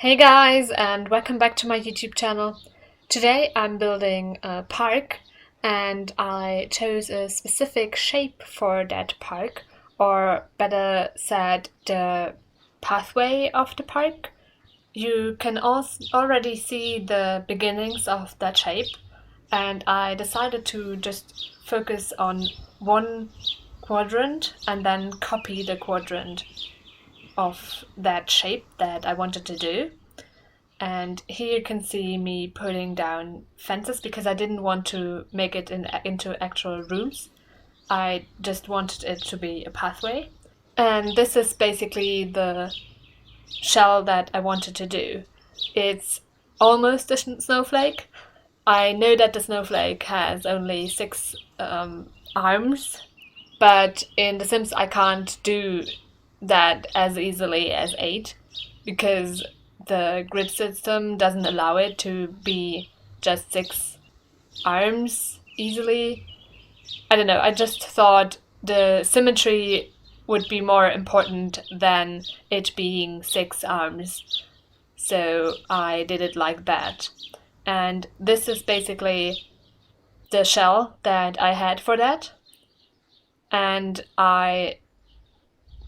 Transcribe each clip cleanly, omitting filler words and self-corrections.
Hey guys, and welcome back to my YouTube channel. Today I'm building a park and I chose a specific shape for that park, or better said, the pathway of the park. You can also already see the beginnings of that shape, and I decided to just focus on one quadrant and then copy the quadrant of that shape that I wanted to do. And here you can see me putting down fences because I didn't want to make it into actual rooms. I just wanted it to be a pathway. And this is basically the shell that I wanted to do. It's almost a snowflake. I know that the snowflake has only six arms, but in The Sims I can't do that as easily as eight because the grid system doesn't allow it to be just six arms easily. I don't know, I just thought the symmetry would be more important than it being six arms. So I did it like that. And this is basically the shell that I had for that. And I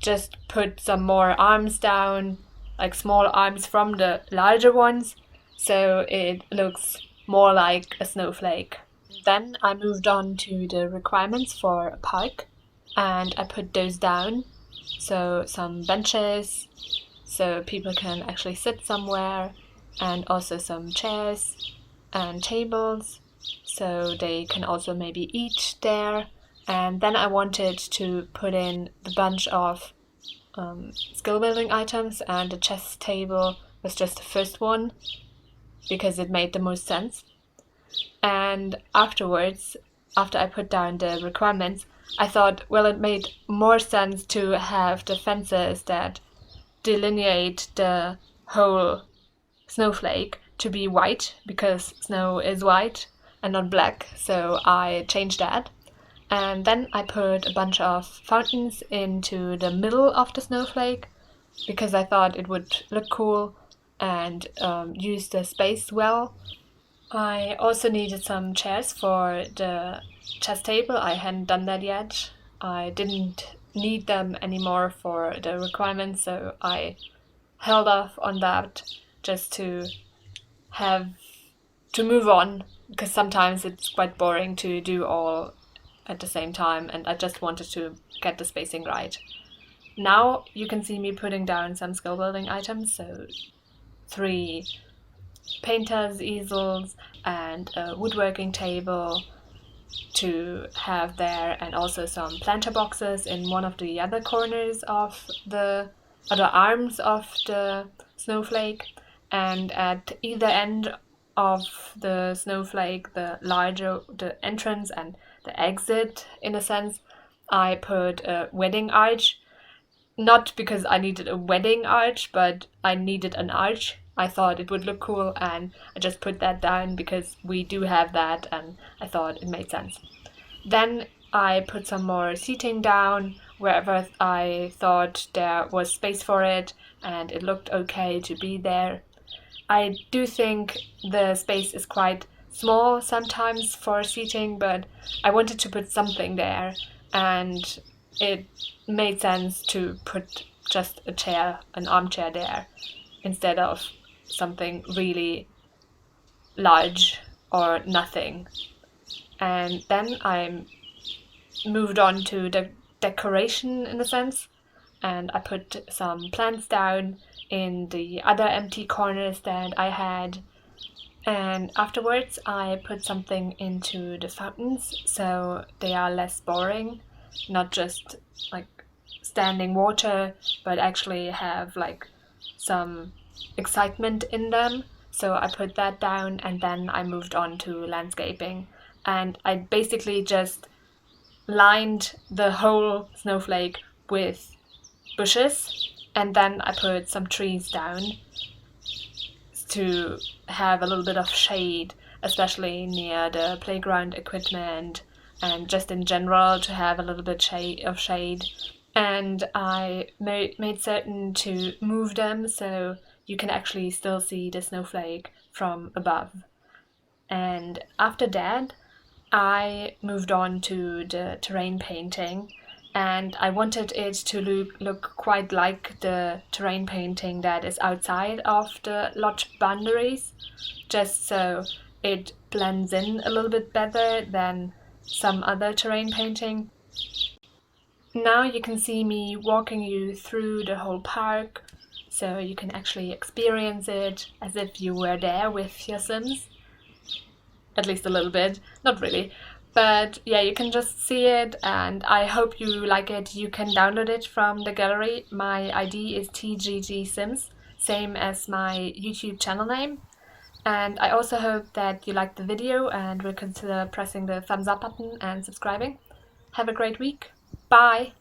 just put some more arms down, like small arms from the larger ones, so it looks more like a snowflake. Then I moved on to the requirements for a park and I put those down. So some benches so people can actually sit somewhere, and also some chairs and tables so they can also maybe eat there. And then I wanted to put in the bunch of skill building items, and the chess table was just the first one because it made the most sense. And afterwards, after I put down the requirements, I thought, well, it made more sense to have the fences that delineate the whole snowflake to be white because snow is white and not black, so I changed that. And then I put a bunch of fountains into the middle of the snowflake because I thought it would look cool and use the space well. I also needed some chairs for the chess table. I hadn't done that yet. I didn't need them anymore for the requirements, so I held off on that just to have to move on, because sometimes it's quite boring to do all at the same time, and I just wanted to get the spacing right. Now you can see me putting down some skill building items, so 3 painters, easels, and a woodworking table to have there, and also some planter boxes in one of the other corners of the other arms of the snowflake. And at either end of the snowflake, the entrance and the exit, in a sense, I put a wedding arch. Not because I needed a wedding arch, but I needed an arch. I thought it would look cool, and I just put that down because we do have that, and I thought it made sense. Then I put some more seating down wherever I thought there was space for it, and it looked okay to be there. I do think the space is quite small sometimes for seating, but I wanted to put something there, and it made sense to put just a chair, an armchair there, instead of something really large or nothing. And then I moved on to the decoration, in a sense, and I put some plants down in the other empty corners that I had. And afterwards I put something into the fountains so they are less boring, not just like standing water, but actually have like some excitement in them. So I put that down, and then I moved on to landscaping, and I basically just lined the whole snowflake with bushes, and then I put some trees down to have a little bit of shade, especially near the playground equipment, and just in general to have a little bit of shade. And I made certain to move them so you can actually still see the snowflake from above. And after that, I moved on to the terrain painting, and I wanted it to look quite like the terrain painting that is outside of the lodge boundaries, just so it blends in a little bit better than some other terrain painting. Now you can see me walking you through the whole park, so you can actually experience it as if you were there with your Sims. At least a little bit, not really. But yeah, you can just see it, and I hope you like it. You can download it from the gallery. My ID is TGGSims, same as my YouTube channel name. And I also hope that you liked the video and will consider pressing the thumbs up button and subscribing. Have a great week. Bye!